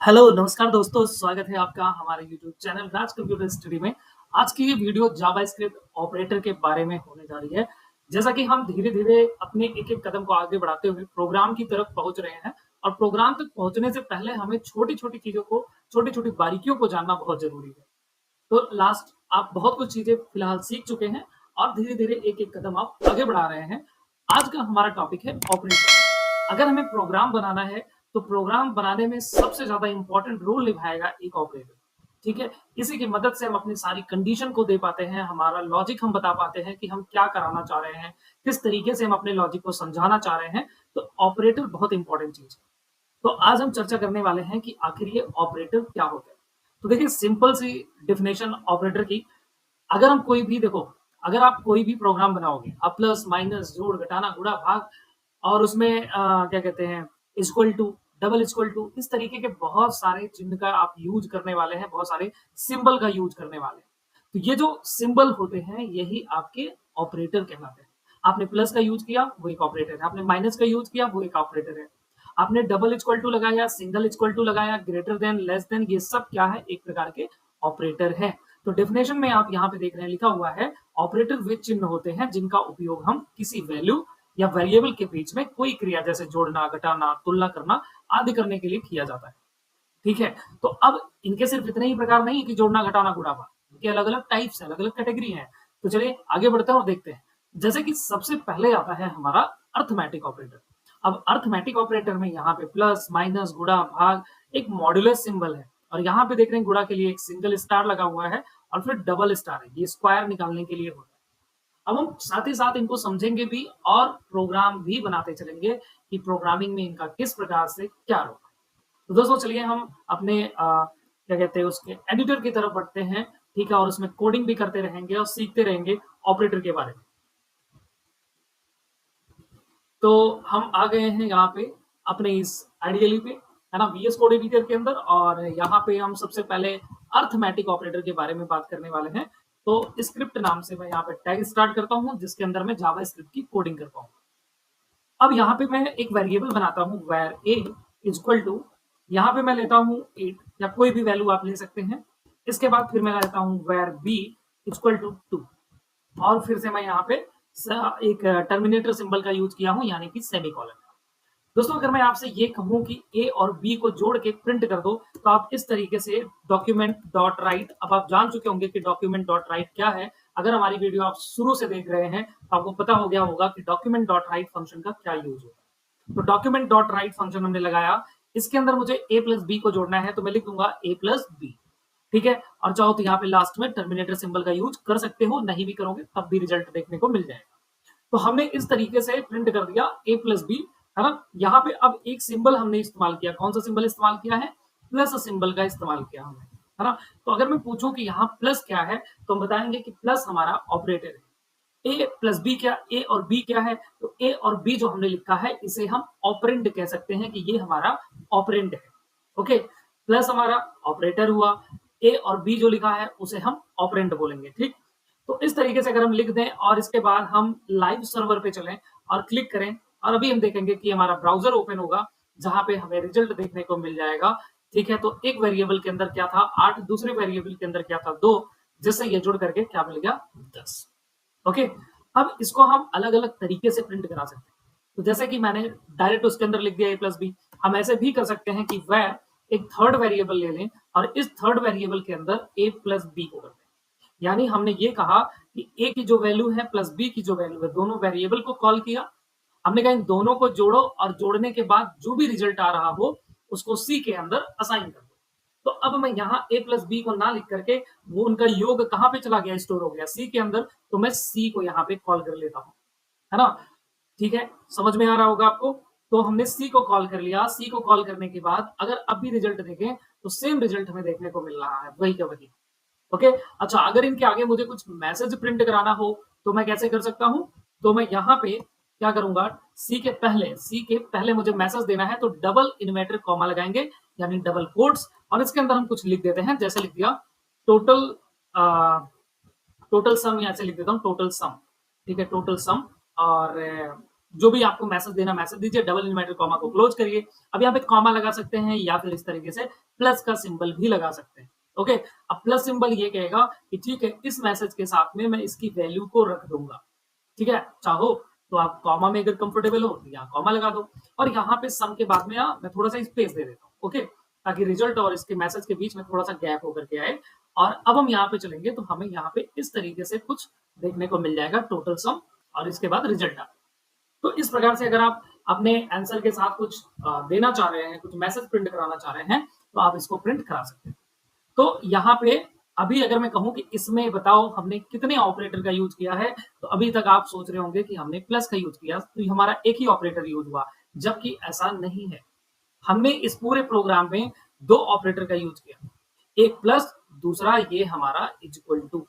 Hello, नमस्कार दोस्तों, स्वागत है आपका हमारे यूट्यूब चैनल राज कंप्यूटर स्टडी में। आज की ये वीडियो जावास्क्रिप्ट ऑपरेटर के बारे में होने जा रही है। जैसा कि हम धीरे-धीरे अपने एक-एक कदम को आगे बढ़ाते हुए प्रोग्राम की तरफ पहुँच रहे हैं और प्रोग्राम तक पहुँचने से पहले हमें छोटी-छोटी चीज़ों को, छोटी-छोटी बारीकियों को जानना बहुत ज़रूरी है। तो लास्ट आप बहुत कुछ चीज़ें फिलहाल सीख चुके हैं और धीरे-धीरे एक-एक कदम आप आगे बढ़ा रहे हैं। आज का हमारा टॉपिक है ऑपरेटर। अगर हमें प्रोग्राम बनाना है, तो प्रोग्राम बनाने में सबसे ज़्यादा इम्पोर्टेंट रोल निभाएगा एक ऑपरेटर, ठीक है? इसी की मदद से हम अपनी सारी कंडीशन को दे पाते हैं, हमारा लॉजिक हम बता पाते हैं कि हम क्या कराना चाह रहे हैं, किस तरीके से हम अपने लॉजिक को समझाना चाह रहे हैं, तो ऑपरेटर बहुत इम्पोर्टेंट चीज़ है। तो आज हम चर्चा करने वाले हैं कि आखिर ये ऑपरेटर क्या होता है? तो देखिए सिंपल सी डेफिनेशन ऑपरेटर की, अगर हम कोई भी देखो, अगर आप कोई भी प्रोग्राम बनाओगे, आप प्लस, माइनस, जोड़, घटाना, गुणा, भाग और उसमें क्या कहते हैं equal to, double equal to, इस तरीके के बहुत सारे चिन्ह का आप यूज़ करने वाले हैं, बहुत सारे सिंबल का यूज़ करने वाले हैं। तो ये जो सिंबल होते हैं, यही आपके ऑपरेटर कहलाते हैं। आपने प्लस का यूज़ किया, वो एक ऑपरेटर है। आपने माइनस का यूज़ किया, वो एक ऑपरेटर है। आपने डबल इक्वल टू लगाया, सिंगल इक्वल टू लगाया, ग्रेटर देन, लेस देन, ये सब क्या है? एक प्रकार के ऑपरेटर हैं। तो डेफिनेशन में आप यहाँ पे देख रहे हैं लिखा हुआ है, ऑपरेटर वे चिन्ह होते हैं जिनका उपयोग हम किसी वैल्यू या वेरिएबल के बीच में कोई क्रिया जैसे जोड़ना, घटाना, तुलना करना आदि करने के लिए किया जाता है। ठीक है? तो अब इनके सिर्फ इतने ही प्रकार नहीं कि जोड़ना, घटाना, गुणा, भाग। इनके अलग-अलग टाइप्स हैं, अलग-अलग कैटेगरी हैं। तो चलिए आगे बढ़ते हैं और देखते हैं। जैसे कि सबसे पहले आता है हमारा अरिथमेटिक ऑपरेटर। अब अरिथमेटिक ऑपरेटर में यहाँ पे प्लस, माइनस, गुणा, भाग एक मॉड्यूलस सिंबल है और यहाँ पे देख रहे हैं गुणा के लिए एक सिंगल स्टार लगा हुआ है और फिर डबल स्टार है। ये स्क्वायर निकालने के लिए होता है। अब हम साथ ही साथ इनको समझेंगे भी और प्रोग्राम भी बनाते चलेंगे कि प्रोग्रामिंग में इनका किस प्रकार से क्या रोल है। तो दोस्तों चलिए हम अपने क्या कहते हैं उसके एडिटर की तरफ बढ़ते हैं, ठीक है? और उसमें कोडिंग भी करते रहेंगे और सीखते रहेंगे ऑपरेटर के बारे में। तो हम आ गए हैं यहाँ पे अपने इस आइडियली पे, है ना? वीएस कोड एडिटर के अंदर और यहाँ पे हम सबसे पहले अरिथमेटिक ऑपरेटर के बारे में बात करने वाले हैं। तो स्क्रिप्ट नाम से मैं यहाँ पे टैग स्टार्ट करता हूँ जिसके अंदर मैं जावास्क्रिप्ट की कोडिंग करता हूँ। अब यहाँ पे मैं एक वेरिएबल बनाता हूँ var a इक्वल टू, यहाँ पे मैं लेता हूँ 8 या कोई भी वैल्यू आप ले सकते हैं। इसके बाद फिर मैं लेता हूँ var b इक्वल टू 2 और फिर से मैं यहाँ पे एक टर्मिनेटर सिंबल का यूज किया हूँ यानी कि सेमीकोलन। दोस्तों अगर मैं आपसे ये कहूँ कि ए और बी को जोड़ के प्रिंट कर दो तो आप इस तरीके से डॉक्यूमेंट डॉट राइट, अब आप जान चुके होंगे कि डॉक्यूमेंट डॉट राइट क्या है। अगर हमारी वीडियो आप शुरू से देख रहे हैं तो आपको पता हो गया होगा कि डॉक्यूमेंट डॉट राइट फंक्शन का क्या यूज होता है। तो डॉक्यूमेंट डॉट राइट फंक्शन हमने लगाया, इसके अंदर मुझे ए प्लस बी को जोड़ना है तो मैं लिख दूंगा ए प्लस बी, ठीक है? और चाहो तो यहाँ पे लास्ट में टर्मिनेटर सिंबल का यूज कर सकते हो, नहीं भी करोगे तब भी रिजल्ट देखने को मिल जाएगा। तो हमने इस तरीके से प्रिंट कर दिया a प्लस बी, है ना? यहाँ पे अब एक सिंबल हमने इस्तेमाल किया, कौन सा सिंबल इस्तेमाल किया है? प्लस सिंबल का इस्तेमाल किया हमने, है ना? तो अगर मैं पूछूं कि यहाँ प्लस क्या है तो हम बताएंगे कि प्लस हमारा ऑपरेटर है। ए प्लस बी क्या, ए और बी क्या है? तो ए और बी जो हमने लिखा है इसे हम ऑपरेंड कह सकते हैं कि ये हमारा ऑपरेंड है। ओके, प्लस हमारा ऑपरेटर हुआ, ए और बी जो लिखा है उसे हम ऑपरेंड बोलेंगे, ठीक? तो इस तरीके से अगर हम लिख दें और इसके बाद हम लाइव सर्वर पे चलें और क्लिक करें और अभी हम देखेंगे कि हमारा ब्राउजर ओपन होगा जहां पे हमें रिजल्ट देखने को मिल जाएगा। ठीक है, तो एक वेरिएबल के अंदर क्या था 8, दूसरे वेरिएबल के अंदर क्या था 2, जिससे ये जुड़ करके क्या मिल गया 10। ओके, अब इसको हम अलग अलग तरीके से प्रिंट करा सकते हैं। तो जैसे कि मैंने डायरेक्ट उसके अंदर लिख दिया ए प्लस बी, हम ऐसे भी कर सकते हैं कि वह एक थर्ड वेरिएबल ले लें और इस थर्ड वेरिएबल के अंदर ए प्लस बी को कर दें। यानी हमने ये कहा कि ए की जो वैल्यू है प्लस बी की जो वैल्यू है, दोनों वेरिएबल को कॉल किया। हमने कहा इन दोनों को जोड़ो और जोड़ने के बाद जो भी रिजल्ट आ रहा हो उसको सी के अंदर असाइन कर दो। तो अब मैं यहाँ ए प्लस बी को ना लिख करके वो उनका योग कहाँ पे चला गया, स्टोर हो गया सी के अंदर, तो मैं सी को यहाँ पे कॉल कर लेता हूँ, है ना? ठीक है, समझ में आ रहा होगा आपको? तो हमने सी को कॉल कर लिया, सी को कॉल करने के बाद अगर अब भी रिजल्ट देखें तो सेम रिजल्ट हमें देखने को मिल रहा है, वही का वही। ओके, अच्छा अगर इनके आगे मुझे कुछ मैसेज प्रिंट कराना हो तो मैं कैसे कर सकता हूँ? तो मैं यहाँ पे क्या करूंगा, सी के पहले मुझे मैसेज देना है तो डबल इन्वर्टर कॉमा लगाएंगे यानी डबल कोट्स और इसके अंदर हम कुछ लिख देते हैं, जैसे लिख दिया टोटल टोटल सम, यहाँ से लिख देता हूँ टोटल सम, ठीक है? टोटल सम और जो भी आपको मैसेज देना मैसेज दीजिए, डबल इन्वर्टेड कॉमा को क्लोज करिए। अब यहाँ पे कॉमा लगा सकते हैं या फिर इस तरीके से प्लस का सिंबल भी लगा सकते हैं। ओके, अब प्लस सिंबल ये कहेगा कि ठीक है, इस मैसेज के साथ में मैं इसकी वैल्यू को रख दूंगा। ठीक है, चाहो तो आप कॉमा में अगर कंफर्टेबल हो तो यहाँ कॉमा लगा दो, और यहाँ पे सम के बाद में मैं थोड़ा सा स्पेस दे देता हूँ। ओके, ताकि रिजल्ट और इसके मैसेज के बीच में थोड़ा सा गैप होकर के आए। और अब हम यहाँ पे चलेंगे तो हमें यहाँ पे इस तरीके से कुछ देखने को मिल जाएगा, टोटल सम और इसके बाद रिजल्ट आ। तो इस प्रकार से अगर आप अपने आंसर के साथ कुछ देना चाह रहे हैं, कुछ मैसेज प्रिंट कराना चाह रहे हैं, तो आप इसको प्रिंट करा सकते हैं। तो यहाँ पे अभी अगर मैं कहूँ कि इसमें बताओ हमने कितने ऑपरेटर का यूज किया है, तो अभी तक आप सोच रहे होंगे कि हमने प्लस का यूज किया, तो हमारा एक ही ऑपरेटर यूज हुआ, जबकि ऐसा नहीं है। हमने इस पूरे प्रोग्राम में 2 ऑपरेटर का यूज किया, एक प्लस, दूसरा ये हमारा इक्वल टू।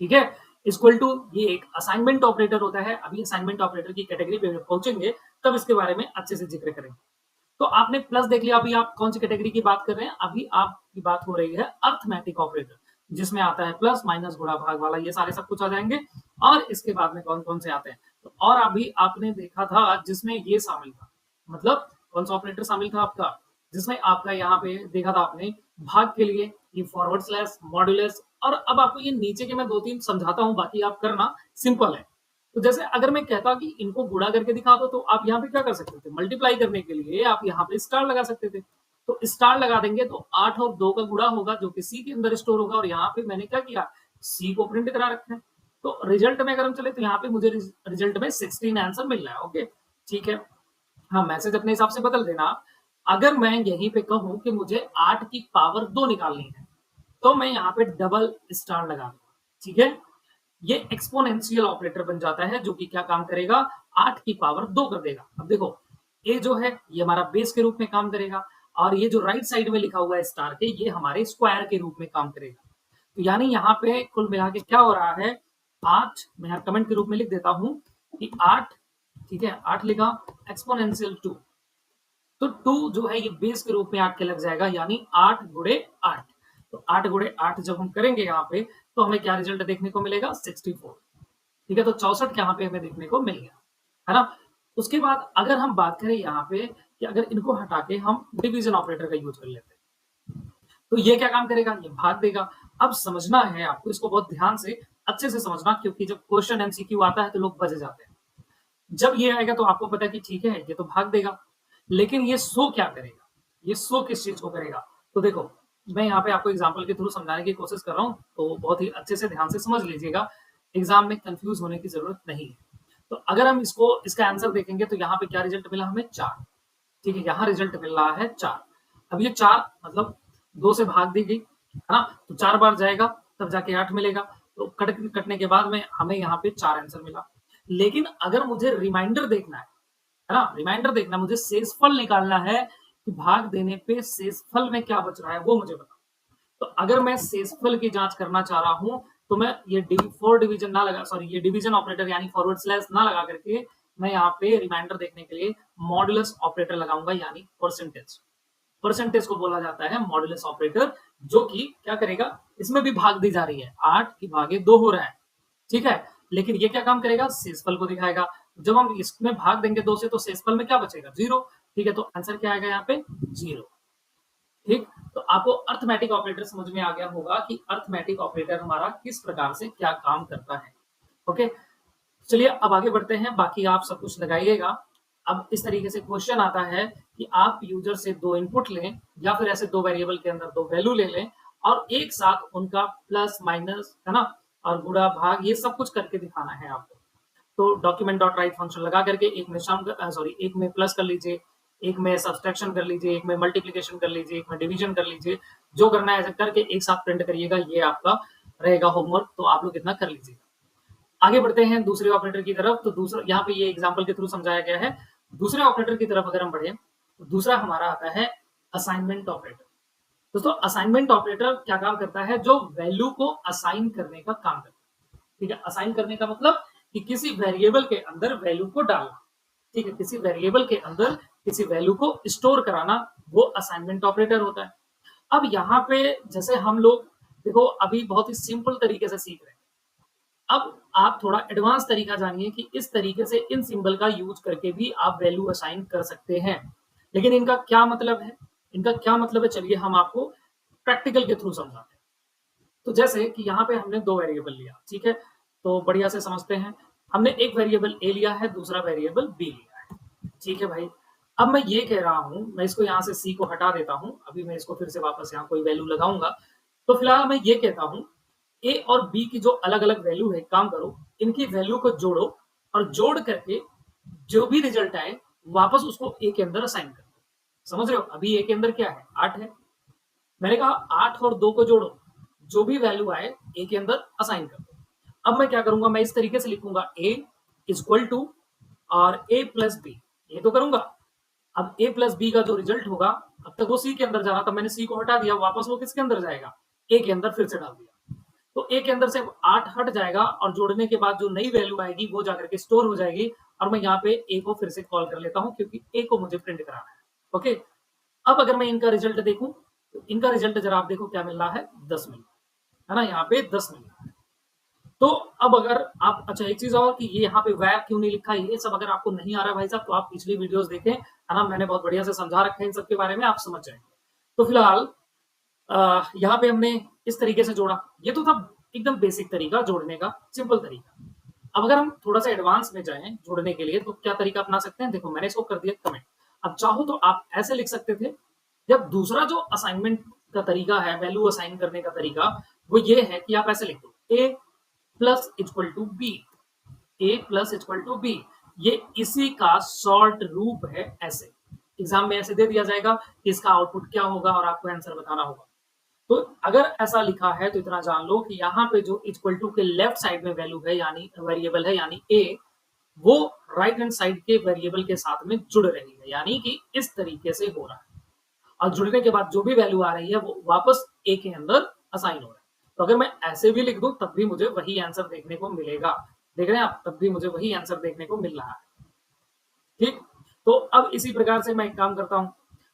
ठीक है, इक्वल टू ये एक असाइनमेंट ऑपरेटर होता है। अभी असाइनमेंट ऑपरेटर की कैटेगरी पे पहुंचेंगे तब इसके बारे में अच्छे से जिक्र करेंगे। तो आपने प्लस देख लिया, अभी आप कौन सी कैटेगरी की बात कर रहे हैं? अभी आपकी बात हो रही है अर्थमेटिक ऑपरेटर, जिसमें आता है प्लस, माइनस, गुणा, भाग वाला, ये सारे सब कुछ आ जाएंगे। और इसके बाद में कौन कौन से आते हैं, तो और अभी आपने देखा था जिसमें ये शामिल था, मतलब कौन सा ऑपरेटर शामिल था आपका, जिसमें आपका यहाँ पे देखा था आपने भाग के लिए ये फॉरवर्ड स्लैश, मॉड्यूलस। और अब आपको ये नीचे के मैं 2-3 समझाता हूँ, बाकी आप करना, सिंपल है। तो जैसे अगर मैं कहता कि इनको गुणा करके दिखा दो, तो आप यहाँ पे क्या कर सकते थे? मल्टीप्लाई करने के लिए आप यहाँ पे स्टार लगा सकते थे। तो स्टार लगा देंगे तो 8 और 2 का गुणा होगा, जो कि सी के अंदर स्टोर होगा, और यहाँ पे मैंने क्या किया, सी को प्रिंट करा रखा है। तो रिजल्ट में अगर हम चले तो यहाँ पे मुझे रिजल्ट में 16 आंसर मिल रहा है। ओके, ठीक है। हाँ, मैसेज अपने हिसाब से बदल देना। अगर मैं यहीं पे कहूँ कि मुझे 8 की पावर 2 निकालनी है, तो मैं यहाँ पे डबल स्टार लगा दूंगा। ठीक है, ये एक्सपोनेंशियल ऑपरेटर बन जाता है, जो कि क्या काम करेगा, 8 की पावर 2 कर देगा। अब देखो, ये जो है ये हमारा बेस के रूप में काम करेगा, और ये जो राइट साइड में लिखा हुआ है स्टार के, ये हमारे स्क्वायर के रूप में काम करेगा। तो यानी यहाँ पे कुल मिला के क्या हो रहा है, 8, मैं यहाँ कमेंट के रूप में लिख देता हूँ कि 8, ठीक है, 8 लिखा, एक्सपोनेंशियल 2, तो 2 जो है ये बेस के रूप में 8 के लग जाएगा, यानी 8 गुणे 8। तो 8 गुणे 8 जब हम करेंगे यहाँ पे, तो हमें क्या रिजल्ट देखने को मिलेगा, 64। ठीक है, तो 64 यहाँ पे हमें देखने को मिल गया, है ना। उसके बाद अगर हम बात करें यहाँ पे कि अगर इनको हटा के हम डिवीजन ऑपरेटर का यूज कर लेते हैं, तो ये क्या काम करेगा, ये भाग देगा। अब समझना है आपको, इसको बहुत ध्यान से अच्छे से समझना, क्योंकि जब क्वेश्चन एमसीक्यू आता है तो लोग बज जाते हैं। जब ये आएगा तो आपको पता है कि ठीक है, ये तो भाग देगा, लेकिन ये शो क्या करेगा, ये शो किस चीज को करेगा। तो देखो, मैं यहाँ पे आपको एग्जांपल के थ्रू समझाने की कोशिश कर रहा हूँ, तो बहुत ही अच्छे से ध्यान से समझ लीजिएगा, एग्जाम में कंफ्यूज होने की जरूरत नहीं है। तो अगर हम इसको इसका आंसर देखेंगे तो यहाँ पे क्या रिजल्ट मिला हमें, 4। ठीक है, यहाँ रिजल्ट मिल रहा है 4। अब ये 4 मतलब 2 से भाग दी गई, है ना, तो 4 बार जाएगा तब जाके 8 मिलेगा। तो कटने के बाद में हमें यहाँ पे 4 आंसर मिला। लेकिन अगर मुझे रिमाइंडर देखना है ना, रिमाइंडर देखना, मुझे शेषफल निकालना है कि भाग देने पे शेषफल में क्या बच रहा है, वो मुझे बताओ। तो अगर मैं शेषफल की जांच करना चाह रहा हूं, तो मैं ये फोर डिवीजन ना लगा, सॉरी, ये डिवीजन ऑपरेटर यानी फॉरवर्ड स्लैश ना लगा करके मैं यहाँ पे रिमाइंडर देखने के लिए मॉडुलस ऑपरेटर लगाऊंगा, यानी परसेंटेज। परसेंटेज को बोला जाता है मॉडुलस ऑपरेटर, जो कि क्या करेगा, इसमें भी भाग दी जा रही है, 8 की भागे 2 हो रहा है। ठीक है, लेकिन ये क्या काम करेगा, शेषफल को दिखाएगा। जब हम इसमें भाग देंगे 2 से, तो शेषफल में क्या बचेगा, 0। ठीक है, तो आंसर क्या आएगा यहाँ पे, 0। ठीक, तो आपको अर्थमेटिक ऑपरेटर समझ में आ गया होगा कि अर्थमेटिक ऑपरेटर हमारा किस प्रकार से क्या काम करता है। ओके, चलिए अब आगे बढ़ते हैं, बाकी आप सब कुछ लगाइएगा। अब इस तरीके से क्वेश्चन आता है कि आप यूजर से 2 इनपुट लें, या फिर ऐसे 2 वेरिएबल के अंदर 2 वैल्यू ले लें, और एक साथ उनका प्लस माइनस, है ना, और गुणा भाग, ये सब कुछ करके दिखाना है आपको। तो डॉक्यूमेंट डॉट राइट फंक्शन लगा करके एक में प्लस कर लीजिए, एक में सब्सट्रैक्शन कर लीजिए, एक में मल्टीप्लिकेशन कर लीजिए, एक में डिवीजन कर लीजिए। जो करना है ऐसे करके एक साथ प्रिंट करिएगा, ये आपका रहेगा होमवर्क, तो आप लोग इतना कर लीजिएगा। आगे बढ़ते हैं दूसरे ऑपरेटर की तरफ। तो दूसरा यहाँ पे ये एग्जांपल के थ्रू समझाया गया है। दूसरे ऑपरेटर की तरफ अगर हम बढ़े, तो दूसरा हमारा आता है असाइनमेंट ऑपरेटर। दोस्तों, असाइनमेंट ऑपरेटर क्या काम करता है, जो वैल्यू को असाइन करने का काम करता है। ठीक है, असाइन करने का मतलब कि किसी वेरिएबल के अंदर वैल्यू को डालना। ठीक है, किसी वेरिएबल के अंदर किसी वैल्यू को स्टोर कराना, वो असाइनमेंट ऑपरेटर होता है। अब यहाँ पे जैसे हम लोग देखो अभी बहुत ही सिंपल तरीके से सीख रहे हैं, अब आप थोड़ा एडवांस तरीका जानिए कि इस तरीके से इन सिंबल का यूज करके भी आप वैल्यू असाइन कर सकते हैं। लेकिन इनका क्या मतलब है? इनका क्या मतलब है, चलिए हम आपको प्रैक्टिकल के थ्रू समझाते हैं। तो जैसे कि यहाँ पे हमने 2 वेरिएबल लिया, ठीक है? तो बढ़िया से समझते हैं। हमने एक वेरिएबल ए लिया है, दूसरा वेरिएबल बी लिया है। ठीक है भाई? अब मैं ये कह रहा हूँ, मैं इसको यहाँ से सी को हटा देता हूँ। अभी मैं इसको फिर से वापस यहाँ कोई वैल्यू लगाऊँगा। तो फिलहाल मैं ये कहता हूँ, ए और बी की जो अलग-अलग वैल्यू है, एक काम करो, इनकी वैल्यू को जोड़ो और जोड़ करके जो भी रिजल्ट आए, वापस उसको ए के अंदर असाइन कर दो। समझ रहे हो? अभी ए के अंदर क्या है? 8 है। मैंने कहा 8 और 2 को जोड़ो, जो भी वैल्यू आए ए के अंदर असाइन कर दो। अब मैं क्या करूंगा, मैं इस तरीके से लिखूंगा ए इक्वल टू और ए प्लस बी, ये तो करूंगा। अब ए प्लस बी का जो रिजल्ट होगा, अब तक वो सी के अंदर जा रहा था, मैंने सी को हटा दिया, वापस वो किसके अंदर जाएगा? ए के अंदर फिर से डाल दिया। तो ए के अंदर से 8 हट जाएगा और जोड़ने के बाद जो नई वैल्यू आएगी वो जाकर के स्टोर हो जाएगी और मैं यहाँ पे ए को फिर से कॉल कर लेता हूँ क्योंकि ए को मुझे प्रिंट कराना है। ओके, अब अगर मैं इनका रिजल्ट देखूं तो इनका रिजल्ट जरा आप देखो क्या मिल रहा है, 10 मिल रहा है ना, यहाँ पे 10 मिल रहा है। तो अब अगर आप, अच्छा एक चीज और कि ये यहाँ पे वैर क्यों नहीं लिखा, ये सब अगर आपको नहीं आ रहा भाई साहब तो आप पिछली वीडियोस देखें, है ना, मैंने बहुत बढ़िया से समझा रखा है इन सब के बारे में, आप समझ जाएंगे। तो फिलहाल यहाँ पे हमने इस तरीके से जोड़ा, ये तो था एकदम बेसिक तरीका जोड़ने का, सिंपल तरीका। अब अगर हम थोड़ा सा एडवांस में जाएं जोड़ने के लिए तो क्या तरीका अपना सकते हैं, देखो मैंने इसको कर दिया कमेंट। अब चाहो तो आप ऐसे लिख सकते थे, जब दूसरा जो असाइनमेंट का तरीका है, वैल्यू असाइन करने का तरीका, वो ये है कि आप ऐसे लिख दो a plus equal to b, a plus equal to b, ये इसी का शॉर्ट रूप है। ऐसे एग्जाम में ऐसे दे दिया जाएगा कि इसका आउटपुट क्या होगा और आपको आंसर बताना होगा। तो अगर ऐसा लिखा है तो इतना जान लो कि यहाँ पे जो इक्वल टू के लेफ्ट साइड में वैल्यू है, यानी वेरिएबल है, यानी ए, वो राइट हैंड साइड के वेरिएबल के साथ में जुड़ रही है, यानी कि इस तरीके से हो रहा है। और जुड़ने के बाद जो भी वैल्यू आ रही है वो वापस ए के अंदर असाइन हो रहा है। तो अगर मैं ऐसे भी लिख दूं तब भी मुझे वही आंसर देखने को मिलेगा। देख रहे हैं आप, तब भी मुझे वही आंसर देखने को मिल रहा है। ठीक, तो अब इसी प्रकार से मैं एक काम करता हूं,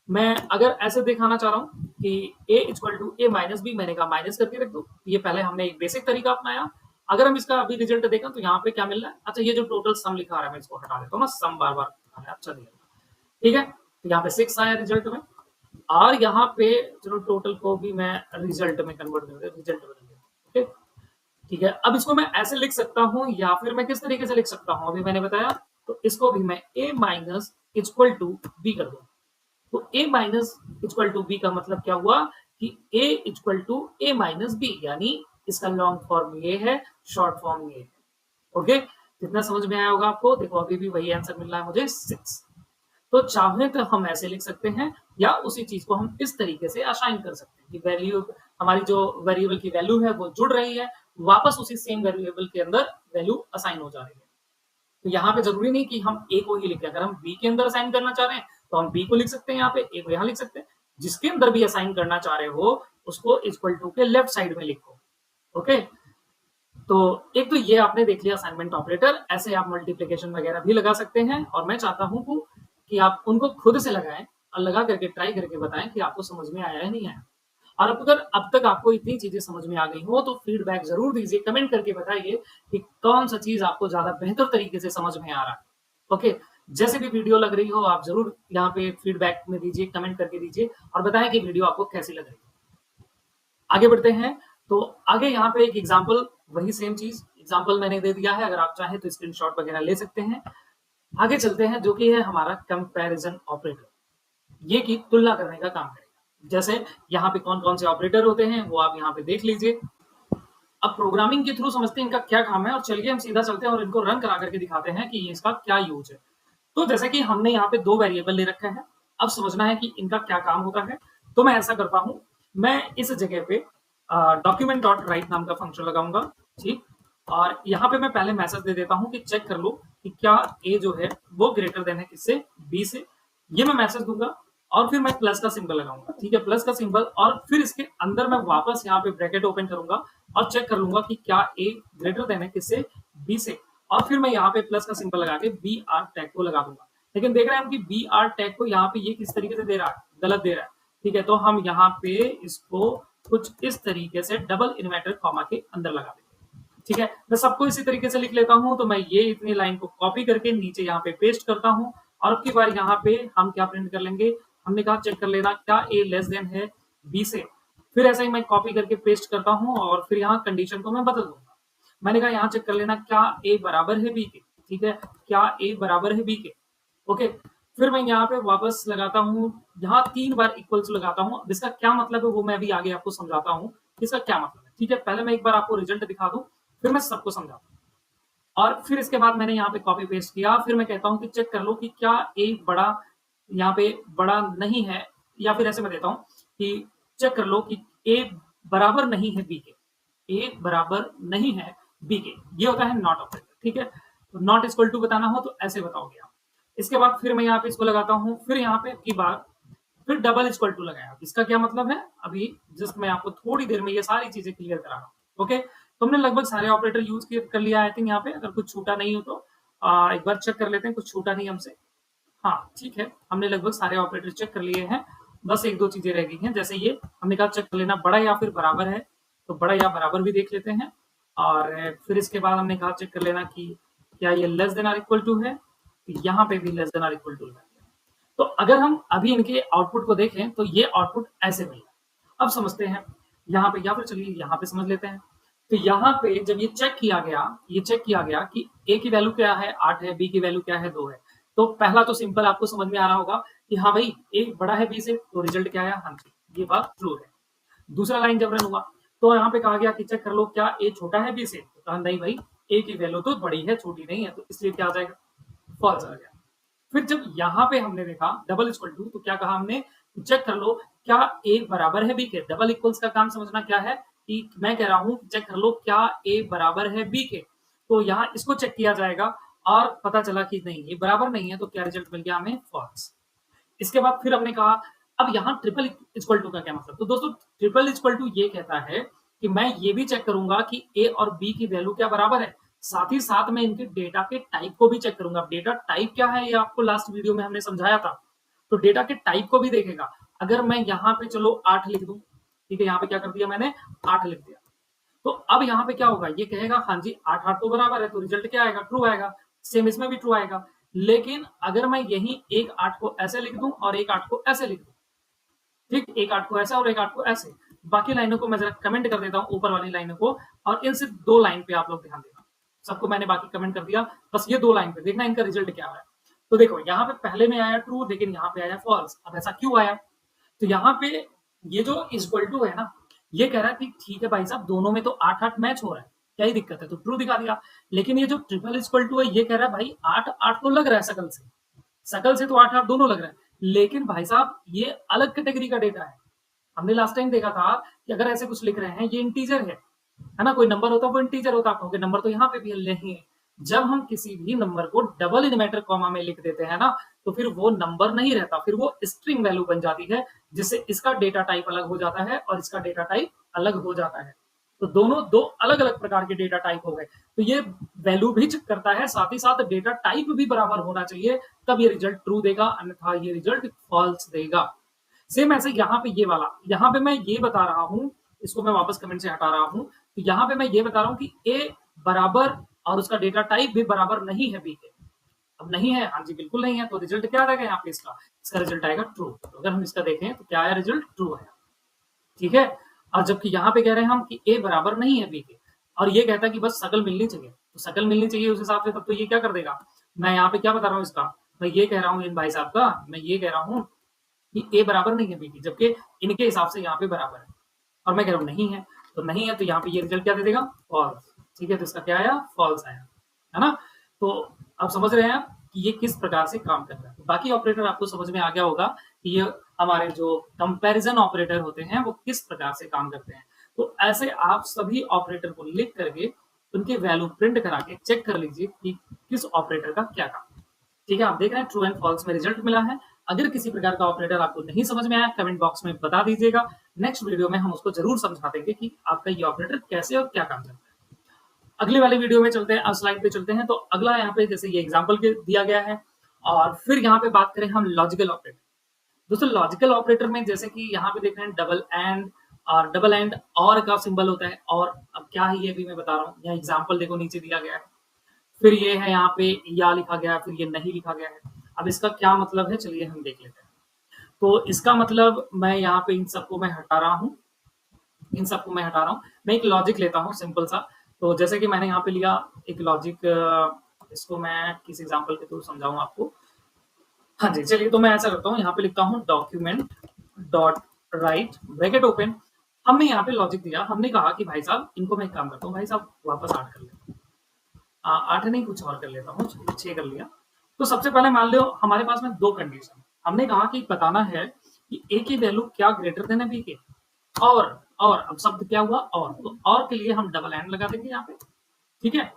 मैं अगर ऐसे दिखाना चाह रहा हूं कि a equal to A minus B, मैंने कहा माइनस करके रख दो, ये पहले हमने एक बेसिक तरीका अपनाया। अगर हम इसका अभी रिजल्ट देखें तो यहाँ पे क्या मिल रहा है, अच्छा ये जो टोटल सम लिखा रहा है मैं इसको हटा देता हूँ ना, सम बार बार अच्छा नहीं लगता। ठीक है, तो यहाँ पे 6 आया रिजल्ट में, और यहाँ पे चलो टोटल को भी मैं रिजल्ट में कन्वर्ट कर देता, रिजल्ट बदल देता। ओके, ठीक है, अब इसको मैं ऐसे लिख सकता हूँ या फिर मैं किस तरीके से लिख सकता हूँ, अभी मैंने बताया। तो इसको भी मैं a minus equal to B कर दूँ। तो a minus equal to B का मतलब क्या हुआ कि a equal to A minus B, यानी इसका लॉन्ग फॉर्म ये है, शॉर्ट फॉर्म ये है। ओके, कितना समझ में आया होगा आपको? देखो अभी भी वही आंसर मिल रहा है मुझे 6। तो चाहे तो हम ऐसे लिख सकते हैं या उसी चीज को हम इस तरीके से असाइन कर सकते हैं कि वैल्यू, हमारी जो वेरिएबल की वैल्यू है वो जुड़ रही है, वापस उसी सेम वेरिएबल के अंदर वैल्यू असाइन हो जा रही है। तो यहाँ पे जरूरी नहीं कि हम ए को ही लिखें, अगर हम बी के अंदर असाइन करना चाह रहे हैं तो हम बी को लिख सकते हैं, यहाँ पे ए को यहाँ लिख सकते हैं। जिसके अंदर भी असाइन करना चाह रहे हो उसको इक्वल टू के लेफ्ट साइड में लिखो। ओके, तो एक तो ये आपने देख लिया असाइनमेंट ऑपरेटर, ऐसे आप मल्टीप्लिकेशन वगैरह भी लगा सकते हैं, और मैं चाहता हूं कि आप उनको खुद से लगाएं और लगा करके ट्राई करके बताएं कि आपको समझ में आया है नहीं आया। और अगर अब तक आपको इतनी चीजें समझ में आ गई हो तो फीडबैक जरूर दीजिए, कमेंट करके बताइए कि कौन सा चीज आपको ज्यादा बेहतर तरीके से समझ में आ रहा है। ओके, जैसे भी वीडियो लग रही हो आप जरूर यहाँ पे फीडबैक में दीजिए, कमेंट करके दीजिए और बताएं कि वीडियो आपको कैसी लग रही है। आगे बढ़ते हैं, तो आगे यहाँ पे एक एग्जाम्पल, वही सेम चीज, एग्जाम्पल मैंने दे दिया है, अगर आप चाहें तो स्क्रीनशॉट वगैरह ले सकते हैं। आगे चलते हैं, जो कि है हमारा कंपैरिजन ऑपरेटर, ये की तुलना करने का काम करेगा। जैसे यहाँ पे कौन कौन से ऑपरेटर होते हैं वो आप यहाँ पे देख लीजिए। अब प्रोग्रामिंग के थ्रू समझते हैं इनका क्या काम है, और चलिए हम सीधा चलते हैं और इनको रन करा करके दिखाते हैं कि इसका क्या यूज है। तो जैसे कि हमने यहाँ पे 2 वेरिएबल ले रखा है, अब समझना है कि इनका क्या काम होता है। तो मैं ऐसा करता हूँ, मैं इस जगह पे डॉक्यूमेंट डॉट राइट नाम का फंक्शन लगाऊंगा। ठीक, और यहाँ पे मैं पहले मैसेज दे देता हूँ कि चेक कर लो कि क्या ए जो है वो ग्रेटर देन है किससे, बी से। ये मैं मैसेज दूंगा और फिर मैं प्लस का सिंबल लगाऊंगा। ठीक है, प्लस का सिंबल, और फिर इसके अंदर मैं वापस यहाँ पे ब्रैकेट ओपन करूंगा और चेक कर लूंगा कि क्या ए ग्रेटर देन है किससे, बी से। और फिर मैं यहाँ पे प्लस का सिंबल लगा के बी आर टैग को लगा दूंगा। लेकिन देख रहे हैं हम कि बी आर टैग को यहाँ पे ये किस तरीके से दे रहा है, गलत दे रहा है। ठीक है, तो हम यहाँ पे इसको कुछ इस तरीके से डबल इन्वर्टेड कॉमा के अंदर लगा देंगे। ठीक है, मैं सबको इसी तरीके से लिख लेता हूँ, तो मैं ये इतनी लाइन को कॉपी करके नीचे यहाँ पे पेस्ट करता हूँ और अब की बार यहाँ पे हम क्या प्रिंट कर लेंगे, हमने कहा चेक कर लेना क्या a लेस देन है b से। फिर ऐसा ही मैं कॉपी करके पेस्ट करता हूँ और फिर यहाँ कंडीशन को मैं बदल दूंगा। मैंने कहा यहाँ चेक कर लेना क्या a बराबर है b के, ठीक है, क्या a बराबर है b के, ओके। फिर मैं यहाँ पे वापस लगाता हूँ, यहाँ 3 बार इक्वल्स लगाता हूँ। अब इसका क्या मतलब है वो मैं अभी आगे आपको समझाता हूँ, इसका क्या मतलब है, ठीक है। पहले मैं एक बार आपको रिजल्ट दिखा दूं, फिर मैं सबको समझाता हूँ। और फिर इसके बाद मैंने यहाँ पे कॉपी पेस्ट किया, फिर मैं कहता हूँ कि चेक कर लो कि क्या a बड़ा यहाँ पे बड़ा नहीं है, या फिर ऐसे मैं देता हूँ कि चेक कर लो कि a बराबर नहीं है b के, a बराबर नहीं है b के। ये होता है नॉट ऑपरेटर, ठीक है। तो नॉट इक्वल टू बताना हो तो ऐसे बताओगे आप। इसके बाद फिर मैं यहाँ पे इसको लगाता हूँ, फिर यहाँ पे की बार फिर डबल इक्वल टू लगाया। इसका क्या मतलब है, अभी जस्ट मैं आपको थोड़ी देर में ये सारी चीजें क्लियर करा रहा हूँ, ओके। तो हमने लगभग सारे ऑपरेटर यूज कर लिया आई थिंक। यहाँ पे अगर कुछ छूटा नहीं हो तो एक बार चेक कर लेते हैं, कुछ छूटा नहीं हमसे। हाँ ठीक है, हमने लगभग सारे ऑपरेटर चेक कर लिए हैं, बस एक दो चीजें रह गई हैं। जैसे ये हमने कहा चेक कर लेना बड़ा या फिर बराबर है, तो बड़ा या बराबर भी देख लेते हैं। और फिर इसके बाद हमने कहा चेक कर लेना कि क्या ये less than or equal to है, यहाँ पे भी less than or equal to है। तो अगर हम अभी इनके आउटपुट को देखें तो ये आउटपुट ऐसे मिला। अब समझते हैं यहाँ पे, या फिर चलिए यहाँ पे समझ लेते हैं। तो यहाँ पे जब ये चेक किया गया, ये चेक किया गया कि a की वैल्यू क्या है 8 है, b की वैल्यू क्या है 2 है। तो पहला तो सिंपल आपको समझ में आ रहा होगा कि हाँ भाई a बड़ा है b से, तो रिजल्ट क्या आया, हाँ जी ये बात ट्रू है। दूसरा लाइन जब रन हुआ तो यहाँ पे कहा गया कि चेक कर लो क्या a छोटा है b से, तो कहा नहीं भाई a की वैल्यू तो बड़ी है छोटी नहीं है, तो इसलिए क्या आ जाएगा, फॉल्स आ गया। फिर जब यहाँ पे हमने देखा डबल इक्वल टू, तो क्या कहा हमने, चेक कर लो क्या a बराबर है b के। डबल इक्वल्स का काम समझना क्या है कि मैं कह रहा हूं चेक कर लो क्या a बराबर है b के, तो यहाँ इसको चेक किया जाएगा और पता चला कि नहीं ये बराबर नहीं है, तो क्या रिजल्ट मिल गया हमें, फॉल्स। इसके बाद फिर हमने कहा अब यहाँ ट्रिपल इक्वल टू का क्या मतलब, तो दोस्तों ट्रिपल इक्वल टू ये कहता है कि मैं ये भी चेक करूंगा कि a और b की वैल्यू क्या बराबर है, साथ ही साथ मैं इनके डेटा के टाइप को भी चेक करूंगा। डेटा टाइप क्या है ये आपको लास्ट वीडियो में हमने समझाया था, तो डेटा के टाइप को भी देखेगा। अगर मैं यहाँ पे चलो 8 लिख दूं, ठीक है, यहाँ पे क्या कर दिया मैंने 8 लिख दिया, तो अब यहाँ पे क्या होगा, ये कहेगा हाँ जी 8 8 तो बराबर है, तो रिजल्ट क्या आएगा, ट्रू आएगा। सेम इसमें भी ट्रू आएगा। लेकिन अगर मैं यही एक 8 को ऐसे लिख दूं और एक 8 को ऐसे लिख दूं, ठीक, एक 8 को ऐसा और एक 8 को ऐसे, बाकी लाइनों को मैं जरा कमेंट कर देता हूँ ऊपर वाली लाइनों को, और इन सिर्फ 2 लाइन पे आप लोग ध्यान देना। सबको मैंने बाकी कमेंट कर दिया, बस ये 2 लाइन पे देखना इनका रिजल्ट क्या आ रहा है। तो देखो यहाँ पे पहले में आया ट्रू, लेकिन यहाँ पे आया फॉल्स। अब ऐसा क्यों आया, तो यहाँ पे ये जो इक्वल टू है ना, ये कह रहा है कि ठीक है भाई साहब दोनों में तो 8 8 मैच हो रहा है, क्या ही दिक्कत है, तो ट्रू दिखा दिया। लेकिन ये जो ट्रिपल इक्वल टू है ये कह रहा है भाई 8 8 तो लग रहा है शकल से, शकल से तो 8 8 दोनों लग रहा है, लेकिन भाई साहब ये अलग कैटेगरी का डेटा है। हमने लास्ट टाइम देखा था कि अगर ऐसे कुछ लिख रहे हैं ये इंटीजर है ना, कोई नंबर होता है वो इंटीजर होता है, आप कहोगे नंबर तो यहाँ पे भी नहीं है। जब हम किसी भी नंबर को डबल इनवर्टर कॉमा में लिख देते हैं ना, तो फिर वो नंबर नहीं रहता, फिर वो स्ट्रिंग वैल्यू बन जाती है, जिससे इसका डेटा टाइप अलग हो जाता है और इसका डेटा टाइप अलग हो जाता है। तो दोनों दो अलग अलग प्रकार के डेटा टाइप हो गए, तो ये वैल्यू भी चेक करता है, साथ ही साथ डेटा टाइप भी बराबर होना चाहिए, तब ये रिजल्ट ट्रू देगा, अन्यथा ये रिजल्ट फॉल्स देगा। सेम ऐसे यहाँ पे ये वाला, यहाँ पे मैं ये बता रहा हूँ, इसको मैं वापस कमेंट से हटा रहा हूँ, तो यहाँ पे मैं ये बता रहा हूँ कि ए बराबर और उसका डेटा टाइप भी बराबर नहीं है बी के। अब नहीं है, हाँ जी बिल्कुल नहीं है, तो रिजल्ट क्या आएगा यहाँ पे, इसका रिजल्ट आएगा ट्रू। तो अगर हम इसका देखें तो क्या आया, रिजल्ट ट्रू आया, ठीक है। और जबकि यहाँ पे कह रहे हैं हम कि ए बराबर नहीं है बी के, और ये कहता है कि बस शकल मिलनी चाहिए, तो शकल मिलनी चाहिए उस हिसाब से, तब तो ये क्या कर देगा, मैं यहाँ पे क्या बता रहा हूँ इसका, मैं ये कह रहा हूँ इन भाई साहब का, मैं ये कह रहा हूँ कि ए बराबर नहीं है बी की, जबकि इनके हिसाब से यहाँ पे बराबर है, और मैं कह रहा हूँ नहीं है, तो नहीं है, तो यहाँ पे ये रिजल्ट क्या दे देगा, फॉल्स, ठीक है। तो इसका क्या आया, फॉल्स आया, है ना। तो आप समझ रहे हैं आप कि ये किस प्रकार से काम कर रहा है। बाकी ऑपरेटर आपको समझ में आ गया होगा कि ये हमारे जो कंपैरिजन ऑपरेटर होते हैं वो किस प्रकार से काम करते हैं। तो ऐसे आप सभी ऑपरेटर को लिख करके उनके वैल्यू प्रिंट करा के चेक कर लीजिए कि किस ऑपरेटर का क्या काम। ठीक है, आप देख रहे हैं ट्रू एंड फॉल्स में रिजल्ट मिला है। अगर किसी प्रकार का ऑपरेटर आपको नहीं समझ में आया, कमेंट बॉक्स में बता दीजिएगा। नेक्स्ट वीडियो में हम उसको जरूर समझा देंगे कि आपका ये ऑपरेटर कैसे और क्या काम करता है। अगले वाले वीडियो में चलते हैं, अब स्लाइड पे चलते हैं। तो अगला यहाँ पे जैसे ये एग्जाम्पल दिया गया है, और फिर यहाँ पे बात करें हम लॉजिकल ऑपरेटर। दोस्तों लॉजिकल ऑपरेटर में जैसे कि यहाँ पे देख रहे हैं डबल एंड, और डबल एंड और का सिंबल होता है और। अब क्या है ये भी मैं बता रहा हूँ, यहाँ एग्जाम्पल देखो नीचे दिया गया है। फिर ये है यहाँ पे या लिखा गया है, फिर ये नहीं लिखा गया है। अब इसका क्या मतलब है, चलिए हम देख लेते हैं। तो इसका मतलब मैं यहाँ पे इन सबको मैं हटा रहा हूँ, इन सबको मैं हटा रहा हूँ। मैं एक लॉजिक लेता हूँ सिंपल सा। तो जैसे कि मैंने यहाँ पे लिया एक लॉजिक, इसको मैं किस एग्जाम्पल के थ्रू समझाऊँ आपको। हाँ जी, चलिए तो मैं ऐसा करता हूँ, यहाँ पे लिखता हूँ document dot right bracket open. हमने यहाँ पे लॉजिक दिया, हमने कहा कि भाई साहब इनको मैं एक काम करता हूँ, भाई साहब वापस 8 कर लेता हूँ। 8 नहीं कुछ और कर लेता हूँ, 6 कर लिया। तो सबसे पहले मान लो हमारे पास में 2 कंडीशन, हमने कहा कि बताना है कि ए की वैल्यू क्या ग्रेटर देन है बी के। और अब शब्द क्या हुआ, और तो और के लिए हम डबल एंड लगा देंगे यहाँ पे, ठीक है।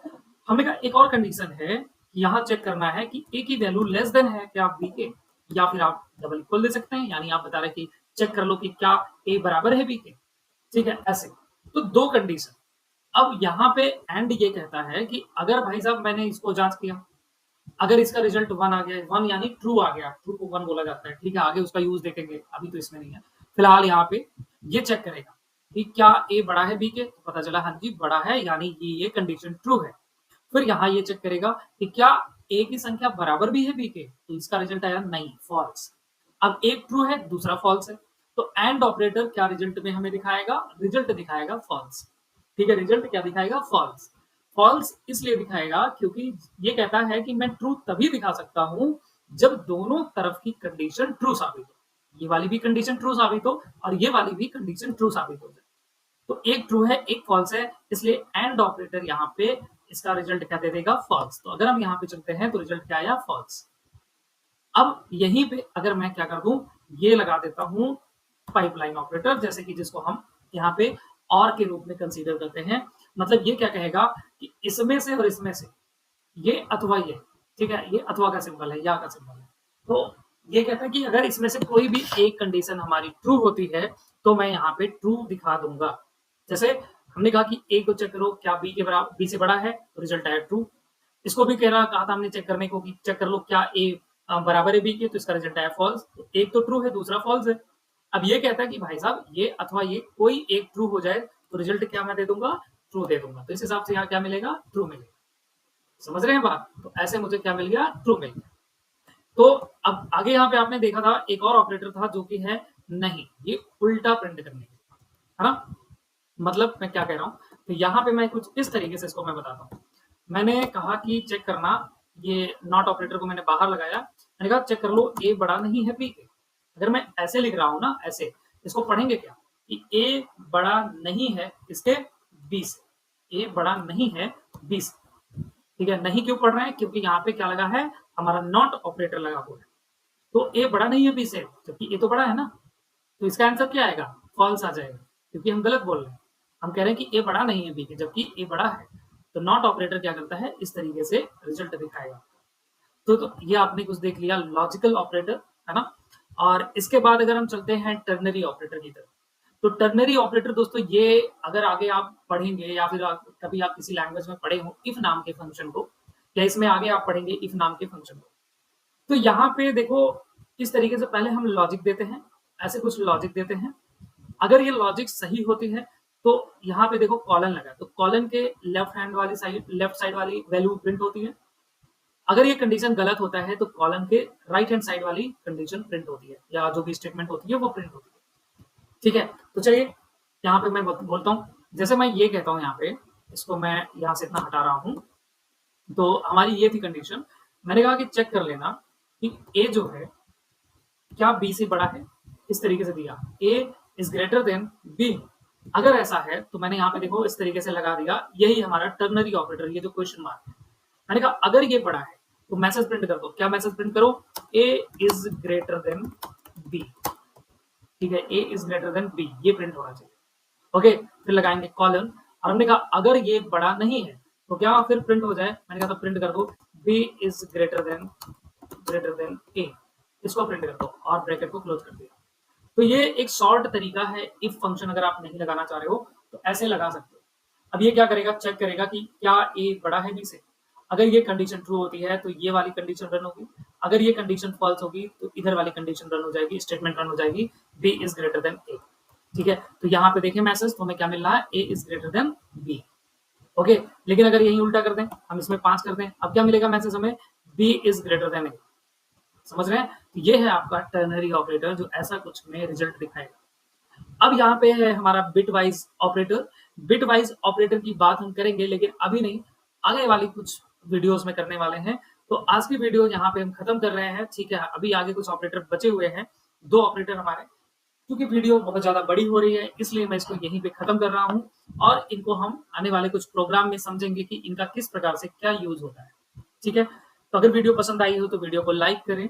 हमने कहा एक और कंडीशन है कि यहाँ चेक करना है कि ए की वैल्यू लेस देन है क्या बी के, या फिर आप डबल इक्वल दे सकते हैं, यानी आप बता रहे कि चेक कर लो कि क्या ए बराबर है बी के, ठीक है ऐसे। तो 2 कंडीशन। अब यहाँ पे एंड ये कहता है कि अगर भाई साहब मैंने इसको जांच किया, अगर इसका रिजल्ट 1 आ गया, 1 यानी ट्रू आ गया, ट्रू को 1 बोला जाता है, ठीक है। आगे उसका यूज देखेंगे, अभी तो इसमें नहीं है। फिलहाल यहाँ पे ये चेक करेगा कि क्या ए बड़ा है बी के, तो पता चला हाँ जी बड़ा है, यानी कि ये कंडीशन ट्रू है। फिर यहाँ ये चेक करेगा कि क्या ए की संख्या बराबर भी है बी के, तो इसका रिजल्ट आया नहीं, फॉल्स। अब एक ट्रू है दूसरा फॉल्स है, तो एंड ऑपरेटर क्या रिजल्ट में हमें दिखाएगा, रिजल्ट दिखाएगा फॉल्स, ठीक है। रिजल्ट क्या दिखाएगा, फॉल्स। फॉल्स इसलिए दिखाएगा क्योंकि ये कहता है कि मैं ट्रू तभी दिखा सकता हूं जब दोनों तरफ की कंडीशन ट्रू साबित हो, ये वाली भी कंडीशन ट्रू साबित हो और ये वाली भी कंडीशन ट्रू साबित हो जाए। तो एक ट्रू है एक फॉल्स है, इसलिए एंड ऑपरेटर यहाँ पे इसका रिजल्ट क्या दे देगा, फॉल्स। तो अगर हम यहाँ पे चलते हैं तो रिजल्ट क्या आया, फॉल्स। अब यहीं पे अगर मैं क्या कर दूं, ये लगा देता हूं पाइपलाइन ऑपरेटर, जैसे कि जिसको हम यहाँ पे और के रूप में कंसीडर करते हैं। मतलब ये क्या कहेगा कि इसमें से और इसमें से, ये अथवा ये, ठीक है, ये अथवा का सिंबल है, या का सिंबल है। तो ये कहता है कि अगर इसमें से कोई भी एक कंडीशन हमारी ट्रू होती है तो मैं यहाँ पे ट्रू दिखा दूंगा। जैसे हमने कहा कि ए को चेक करो क्या बी के बराबर, बी से बड़ा है, तो रिजल्ट आया ट्रू। इसको भी कहा था हमने चेक करने को कि चेक कर लो क्या ए बराबर है बी के, तो इसका रिजल्ट आया फॉल्स। तो एक तो ट्रू है दूसरा फॉल्स है। अब ये कहता है कि भाई साहब ये अथवा ये कोई एक ट्रू हो जाए तो रिजल्ट क्या मैं दे दूंगा, ट्रू दे दूंगा। तो इस हिसाब से यहाँ क्या मिलेगा, ट्रू मिलेगा। समझ रहे हैं बात, तो ऐसे मुझे क्या मिल गया, ट्रू मिल गया। तो अब आगे यहाँ पे आपने देखा था एक और ऑपरेटर था जो कि है नहीं, ये उल्टा प्रिंट करने के, है ना। मतलब मैं क्या कह रहा हूँ, तो यहाँ पे मैं कुछ इस तरीके से इसको मैं बताता हूँ। मैंने कहा कि चेक करना, ये नॉट ऑपरेटर को मैंने बाहर लगाया, मैंने कहा चेक कर लो ए बड़ा नहीं है बी के। अगर मैं ऐसे लिख रहा हूँ ना, ऐसे इसको पढ़ेंगे क्या कि ए बड़ा नहीं है इसके बी से, ए बड़ा नहीं है बी से, ठीक है। नहीं क्यों पढ़ रहे हैं, क्योंकि यहाँ पे क्या लगा है, हमारा नॉट ऑपरेटर लगा हुआ है। तो ए बड़ा नहीं है बी से, जबकि ए तो बड़ा है ना, तो इसका आंसर क्या आएगा, फॉल्स आ जाएगा, क्योंकि हम गलत बोल रहे हैं। हम कह रहे हैं कि ए बड़ा नहीं है बी के, जबकि ए बड़ा है। तो नॉट ऑपरेटर क्या करता है, इस तरीके से रिजल्ट दिखाएगा। तो ये आपने कुछ देख लिया लॉजिकल ऑपरेटर, है ना। और इसके बाद अगर हम चलते हैं टर्नरी ऑपरेटर की तरफ, तो टर्नरी ऑपरेटर दोस्तों ये अगर आगे आप पढ़ेंगे या फिर कभी आप किसी लैंग्वेज में पढ़े हो इफ नाम के फंक्शन को, या इसमें आगे आप पढ़ेंगे इफ नाम के फंक्शन को। तो यहाँ पे देखो इस तरीके से पहले हम लॉजिक देते हैं, ऐसे कुछ लॉजिक देते हैं। अगर ये लॉजिक सही होती है तो यहाँ पे देखो कॉलन लगा, तो कॉलन के लेफ्ट हैंड वाली साइड, लेफ्ट साइड वाली वैल्यू प्रिंट होती है। अगर ये कंडीशन गलत होता है तो कॉलम के राइट हैंड साइड वाली कंडीशन प्रिंट होती है, या जो भी स्टेटमेंट होती है वो प्रिंट होती है, ठीक है। तो चलिए यहाँ पे मैं बोलता हूँ, जैसे मैं ये कहता हूँ यहाँ पे, इसको मैं यहाँ से इतना हटा रहा हूँ। तो हमारी ये थी कंडीशन, मैंने कहा कि चेक कर लेना कि ए जो है क्या बी से बड़ा है, इस तरीके से दिया ए इज ग्रेटर देन बी। अगर ऐसा है तो मैंने यहाँ पे देखो इस तरीके से लगा दिया, यही हमारा टर्नरी ऑपरेटर, ये जो क्वेश्चन मार्क है। मैंने कहा अगर ये बड़ा है तो मैसेज प्रिंट कर दो, क्या मैसेज प्रिंट करो, ए इज ग्रेटर देन बी, ठीक है, ए इज ग्रेटर देन बी, ये प्रिंट होना चाहिए। ओके, फिर लगाएंगे कॉलन, और हमने कहा अगर ये बड़ा नहीं है तो क्या फिर प्रिंट हो जाए, मैंने कहा तो प्रिंट कर दो बी इज ग्रेटर देन ए, इसको प्रिंट कर दो और ब्रैकेट को क्लोज कर दिया। तो ये एक शॉर्ट तरीका है इफ फंक्शन, अगर आप नहीं लगाना चाह रहे हो तो ऐसे लगा सकते हो। अब ये क्या करेगा, चेक करेगा कि क्या ए बड़ा है बी से। अगर ये कंडीशन ट्रू होती है तो ये वाली कंडीशन रन होगी, अगर ये कंडीशन फॉल्स होगी तो इधर वाली कंडीशन रन हो जाएगी, स्टेटमेंट रन हो जाएगी बी इज ग्रेटर देन ए। ठीक है? तो यहाँ पे देखिए मैसेज तो हमें क्या मिल रहा है A is greater than B। Okay, लेकिन अगर यही उल्टा कर दें, हम इसमें 5 कर दें, अब क्या मिलेगा मैसेज हमें B is greater than A। समझ रहे हैं? तो ये है आपका टर्नरी ऑपरेटर जो ऐसा कुछ में रिजल्ट दिखाएगा। अब यहाँ पे है हमारा बिटवाइज़ ऑपरेटर। बिटवाइज़ ऑपरेटर की बात हम करेंगे लेकिन अभी नहीं, आगे वाली कुछ वीडियोज़ में करने वाले हैं। तो आज की वीडियो यहाँ पे हम खत्म कर रहे हैं, ठीक है? अभी आगे कुछ ऑपरेटर बचे हुए हैं, 2 ऑपरेटर हमारे। क्योंकि वीडियो बहुत ज़्यादा बड़ी हो रही है, इसलिए मैं इसको यहीं पे खत्म कर रहा हूँ और इनको हम आने वाले कुछ प्रोग्राम में समझेंगे कि इनका किस प्रकार से क्या यूज़ होता है। ठीक है? तो अगर वीडियो पसंद आई हो तो वीडियो को लाइक करें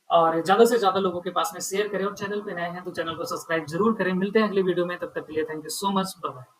और ज़्यादा से ज़्यादा लोगों के पास में शेयर करें और चैनल पे नए हैं तो चैनल को सब्सक्राइब ज़रूर करें। मिलते हैं अगली वीडियो में, तब तक के लिए thank you so much. Bye bye.